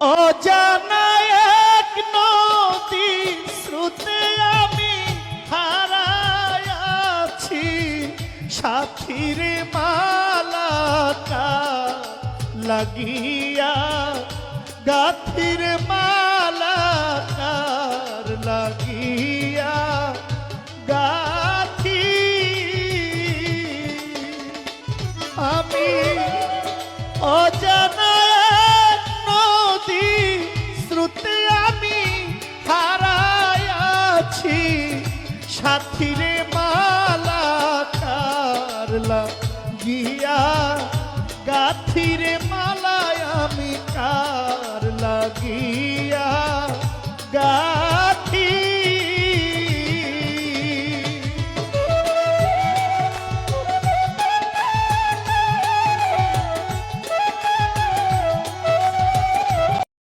অজানা এক নদী স্রোতে আমি হারায়াছি, সাথীর মালাটা লাগিয়া, গাথির মালাটার লাগিয়া গাথি আমি অজানা নদী স্রোতে